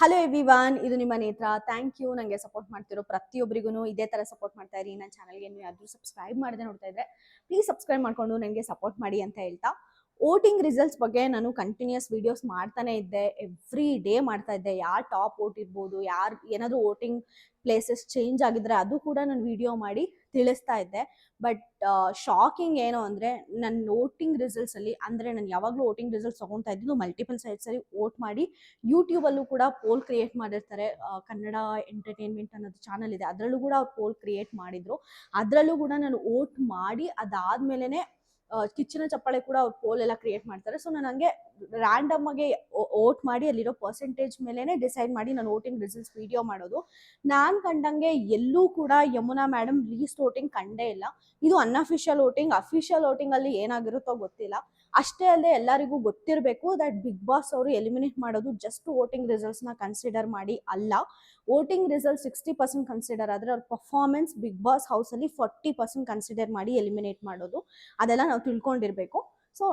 Hello everyone, ಇದು ನಿಮ್ಮ ನೇತ್ರ. ಥ್ಯಾಂಕ್ ಯು ನನಗೆ ಸಪೋರ್ಟ್ ಮಾಡ್ತಿರೋ ಪ್ರತಿಯೊಬ್ಬರಿಗೂ ಇದೇ ಥರ ಸಪೋರ್ಟ್ ಮಾಡ್ತಾ ಇರಿ. ನನ್ನ ಚಾನಲ್ಗೆ ನೀವು ಯಾರು ಸಬ್ಸ್ಕ್ರೈಬ್ ಮಾಡದೆ ನೋಡ್ತಾ ಇದ್ರೆ ಪ್ಲೀಸ್ ಸಬ್ಸ್ಕ್ರೈಬ್ ಮಾಡ್ಕೊಂಡು ನನಗೆ ಸಪೋರ್ಟ್ ಮಾಡಿ ಅಂತ ಹೇಳ್ತಾ, ವೋಟಿಂಗ್ ರಿಸಲ್ಟ್ಸ್ ಬಗ್ಗೆ ನಾನು ಕಂಟಿನ್ಯೂಸ್ ವೀಡಿಯೋಸ್ ಮಾಡ್ತಾನೆ ಇದ್ದೆ. ಎವ್ರಿ ಡೇ ಮಾಡ್ತಾ ಇದ್ದೆ. ಯಾರು ಟಾಪ್ ವೋಟ್ ಇರ್ಬೋದು, ಯಾರು ಏನಾದರೂ ವೋಟಿಂಗ್ ಪ್ಲೇಸಸ್ ಚೇಂಜ್ ಆಗಿದ್ರೆ ಅದು ಕೂಡ ನಾನು ವಿಡಿಯೋ ಮಾಡಿ ತಿಳಿಸ್ತಾ ಇದ್ದೆ. ಬಟ್ ಶಾಕಿಂಗ್ ಏನು ಅಂದರೆ, ನನ್ನ ವೋಟಿಂಗ್ ರಿಸಲ್ಟ್ಸಲ್ಲಿ ಅಂದರೆ ನಾನು ಯಾವಾಗಲೂ ವೋಟಿಂಗ್ ರಿಸಲ್ಟ್ಸ್ ತೊಗೊತಾ ಇದ್ದು ಮಲ್ಟಿಪಲ್ ಸೈಟ್ಸಲ್ಲಿ ವೋಟ್ ಮಾಡಿ ಯೂಟ್ಯೂಬಲ್ಲೂ ಕೂಡ ಪೋಲ್ ಕ್ರಿಯೇಟ್ ಮಾಡಿರ್ತಾರೆ. ಕನ್ನಡ ಎಂಟರ್ಟೈನ್ಮೆಂಟ್ ಅನ್ನೋದು ಚಾನಲ್ ಇದೆ, ಅದರಲ್ಲೂ ಕೂಡ ಅವ್ರು ಪೋಲ್ ಕ್ರಿಯೇಟ್ ಮಾಡಿದ್ರು. ಅದರಲ್ಲೂ ಕೂಡ ನಾನು ವೋಟ್ ಮಾಡಿ ಅದಾದ್ಮೇಲೆ ಕಿಚ್ಚನ ಚಪ್ಪಾಳೆ ಕೂಡ ಅವ್ರು ಪೋಲ್ ಎಲ್ಲ ಕ್ರಿಯೇಟ್ ಮಾಡ್ತಾರೆ. ಸೊ ನಾನು ಹಂಗೆ ರ್ಯಾಂಡಮ್ ಆಗಿ ವೋಟ್ ಮಾಡಿ ಅಲ್ಲಿರೋ ಪರ್ಸೆಂಟೇಜ್ ಮೇಲೆನೆ ಡಿಸೈಡ್ ಮಾಡಿ ನಾನು ವೋಟಿಂಗ್ ರಿಸಲ್ಟ್ಸ್ ವಿಡಿಯೋ ಮಾಡೋದು. ನಾನು ಕಂಡಂಗೆ ಎಲ್ಲೂ ಕೂಡ ಯಮುನಾ ಮೇಡಮ್ ಲೀಸ್ಟ್ ವೋಟಿಂಗ್ ಕಂಡೇ ಇಲ್ಲ. ಇದು ಅನ್ಅಫಿಷಿಯಲ್ ವೋಟಿಂಗ್. ಅಫಿಷಿಯಲ್ ವೋಟಿಂಗ್ ಅಲ್ಲಿ ಏನಾಗಿರುತ್ತೋ ಗೊತ್ತಿಲ್ಲ. ಅಷ್ಟೇ ಅಲ್ಲದೆ ಎಲ್ಲರಿಗೂ ಗೊತ್ತಿರಬೇಕು ದಟ್ ಬಿಗ್ ಬಾಸ್ ಅವರು ಎಲಿಮಿನೇಟ್ ಮಾಡೋದು ಜಸ್ಟ್ ವೋಟಿಂಗ್ ರಿಸಲ್ಟ್ಸ್ನ ಕನ್ಸಿಡರ್ ಮಾಡಿ ಅಲ್ಲ. ವೋಟಿಂಗ್ ರಿಸಲ್ಟ್ 60% ಕನ್ಸಿಡರ್ ಆದರೆ ಅವ್ರ ಪರ್ಫಾರ್ಮೆನ್ಸ್ ಬಿಗ್ ಬಾಸ್ ಹೌಸಲ್ಲಿ 40% ಕನ್ಸಿಡರ್ ಮಾಡಿ ಎಲಿಮಿನೇಟ್ ಮಾಡೋದು. ಅದೆಲ್ಲ ನಾವು ತಿಳ್ಕೊಂಡಿರ್ಬೇಕು. ಸೊ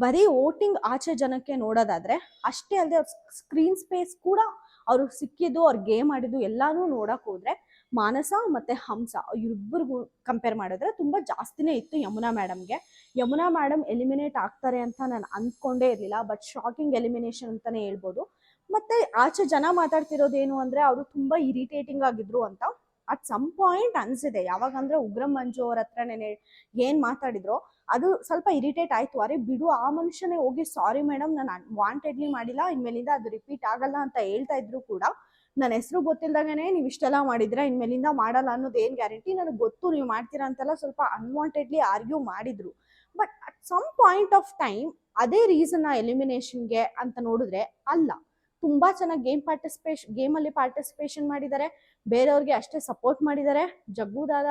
ಬರೀ ವೋಟಿಂಗ್ ಆಚೆ ಜನಕ್ಕೆ ನೋಡೋದಾದ್ರೆ ಅಷ್ಟೇ ಅಲ್ಲದೆ ಅವ್ರ ಸ್ಕ್ರೀನ್ ಸ್ಪೇಸ್ ಕೂಡ ಅವರು ಸಿಕ್ಕಿದ್ದು, ಅವ್ರು ಗೇಮ್ ಆಡಿದ್ದು ಎಲ್ಲಾನು ನೋಡಕ್ ಹೋದ್ರೆ ಮಾನಸ ಮತ್ತೆ ಹಂಸ ಇಬ್ಬರಿಗೂ ಕಂಪೇರ್ ಮಾಡಿದ್ರೆ ತುಂಬಾ ಜಾಸ್ತಿನೇ ಇತ್ತು ಯಮುನಾ ಮೇಡಮ್ಗೆ. ಯಮುನಾ ಮೇಡಮ್ ಎಲಿಮಿನೇಟ್ ಆಗ್ತಾರೆ ಅಂತ ನಾನು ಅಂದ್ಕೊಂಡೇ ಇರಲಿಲ್ಲ. ಬಟ್ ಶಾಕಿಂಗ್ ಎಲಿಮಿನೇಷನ್ ಅಂತಾನೆ ಹೇಳ್ಬೋದು. ಮತ್ತೆ ಆಚೆ ಜನ ಮಾತಾಡ್ತಿರೋದೇನು ಅಂದ್ರೆ ಅವರು ತುಂಬಾ ಇರಿಟೇಟಿಂಗ್ ಆಗಿದ್ರು ಅಂತ ಅಟ್ ಸಮ್ ಪಾಯಿಂಟ್ ಅನ್ಸಿದೆ. ಯಾವಾಗಂದ್ರೆ ಉಗ್ರಂ ಮಂಜು ಅವ್ರ ಹತ್ರನೇ ಏನ್ ಮಾತಾಡಿದ್ರು ಅದು ಸ್ವಲ್ಪ ಇರಿಟೇಟ್ ಆಯ್ತು. ಅರೆ ಬಿಡು, ಆ ಮನುಷ್ಯನೇ ಹೋಗಿ ಸಾರಿ ಮೇಡಮ್ ನಾನು ವಾಂಟೆಡ್ಲಿ ಮಾಡಿಲ್ಲ, ಇನ್ಮೇಲಿಂದ ಅದು ರಿಪೀಟ್ ಆಗಲ್ಲ ಅಂತ ಹೇಳ್ತಾ ಇದ್ರು ಕೂಡ ನನ್ನ ಹೆಸರು ಗೊತ್ತಿಲ್ದಾಗನೇ ನೀವು ಇಷ್ಟೆಲ್ಲ ಮಾಡಿದ್ರೆ ಇನ್ಮೇಲಿಂದ ಮಾಡಲ್ಲ ಅನ್ನೋದು ಏನು ಗ್ಯಾರಂಟಿ? ನನಗೆ ಗೊತ್ತು ನೀವು ಮಾಡ್ತೀರಾ ಅಂತೆಲ್ಲ ಸ್ವಲ್ಪ ಅನ್ವಾಂಟೆಡ್ಲಿ ಆರ್ಗ್ಯೂ ಮಾಡಿದ್ರು. But at some point of time ಅದೇ ರೀಸನ್ ಎಲಿಮಿನೇಷನ್ಗೆ ಅಂತ ನೋಡಿದ್ರೆ ಅಲ್ಲ. ತುಂಬಾ ಚೆನ್ನಾಗಿ ಗೇಮಲ್ಲಿ ಪಾರ್ಟಿಸಿಪೇಷನ್ ಮಾಡಿದ್ದಾರೆ. ಬೇರೆಯವ್ರಿಗೆ ಅಷ್ಟೇ ಸಪೋರ್ಟ್ ಮಾಡಿದ್ದಾರೆ. ಜಗ್ಗು ದಾದ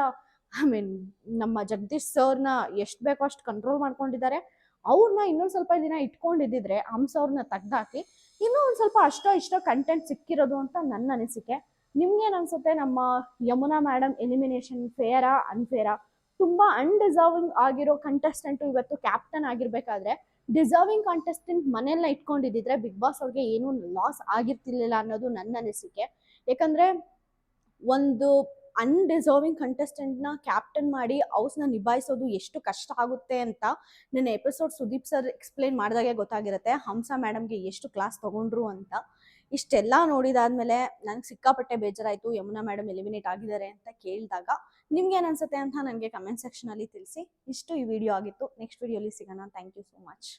ನಮ್ಮ ಜಗದೀಶ್ ಸರ್ನ ಎಷ್ಟು ಬೇಕೋ ಅಷ್ಟು ಕಂಟ್ರೋಲ್ ಮಾಡ್ಕೊಂಡಿದ್ದಾರೆ. ಅವ್ರನ್ನ ಇನ್ನೊಂದು ಸ್ವಲ್ಪ ದಿನ ಇಟ್ಕೊಂಡಿದ್ದಿದ್ರೆ ಹಂಸ ಅವ್ರನ್ನ ತೆಗ್ದಾಕಿ ಇನ್ನೂ ಒಂದು ಸ್ವಲ್ಪ ಅಷ್ಟೋ ಇಷ್ಟೋ ಕಂಟೆಂಟ್ ಸಿಕ್ಕಿರೋದು ಅಂತ ನನ್ನ ಅನಿಸಿಕೆ. ನಿಮ್ಗೇನು ಅನ್ಸುತ್ತೆ? ನಮ್ಮ ಯಮುನಾ ಮೇಡಮ್ ಎಲಿಮಿನೇಷನ್ ಫೇರಾ ಅನ್ಫೇರಾ? ತುಂಬಾ ಅನ್ಡಿಸರ್ವಿಂಗ್ ಆಗಿರೋ ಕಂಟೆಸ್ಟೆಂಟ್ ಇವತ್ತು ಕ್ಯಾಪ್ಟನ್ ಆಗಿರ್ಬೇಕಾದ್ರೆ ಡಿಸರ್ವಿಂಗ್ ಕಂಟೆಸ್ಟೆಂಟ್ ಮನೆಯಲ್ಲ ಇಟ್ಕೊಂಡಿದ್ದಿದ್ರೆ ಬಿಗ್ ಬಾಸ್ ಅವ್ರಿಗೆ ಏನೂ ಲಾಸ್ ಆಗಿರ್ತಿರ್ಲಿಲ್ಲ ಅನ್ನೋದು ನನ್ನ ಅನಿಸಿಕೆ. ಯಾಕಂದ್ರೆ ಒಂದು ಅನ್ಡಿಸರ್ವಿಂಗ್ ಕಂಟೆಸ್ಟೆಂಟ್ನ ಕ್ಯಾಪ್ಟನ್ ಮಾಡಿ ಹೌಸ್ನ ನಿಭಾಯಿಸೋದು ಎಷ್ಟು ಕಷ್ಟ ಆಗುತ್ತೆ ಅಂತ ನನ್ನ ಎಪಿಸೋಡ್ ಸುದೀಪ್ ಸರ್ ಎಕ್ಸ್ಪ್ಲೈನ್ ಮಾಡಿದಾಗೆ ಗೊತ್ತಾಗಿರುತ್ತೆ ಹಂಸ ಮೇಡಮ್ಗೆ ಎಷ್ಟು ಕ್ಲಾಸ್ ತಗೊಂಡ್ರು ಅಂತ. ಇಷ್ಟೆಲ್ಲ ನೋಡಿದಾದ್ಮೇಲೆ ನನಗೆ ಸಿಕ್ಕಾಪಟ್ಟೆ ಬೇಜಾರಾಯಿತು ಯಮುನಾ ಮೇಡಮ್ ಎಲಿಮಿನೇಟ್ ಆಗಿದ್ದಾರೆ ಅಂತ ಕೇಳಿದಾಗ. ನಿಮ್ಗೇನು ಅನ್ಸುತ್ತೆ ಅಂತ ನನಗೆ ಕಮೆಂಟ್ ಸೆಕ್ಷನಲ್ಲಿ ತಿಳಿಸಿ. ಇಷ್ಟು ಈ ವಿಡಿಯೋ ಆಗಿತ್ತು. ನೆಕ್ಸ್ಟ್ ವಿಡಿಯೋಲಿ ಸಿಗೋಣ. Thank you so much.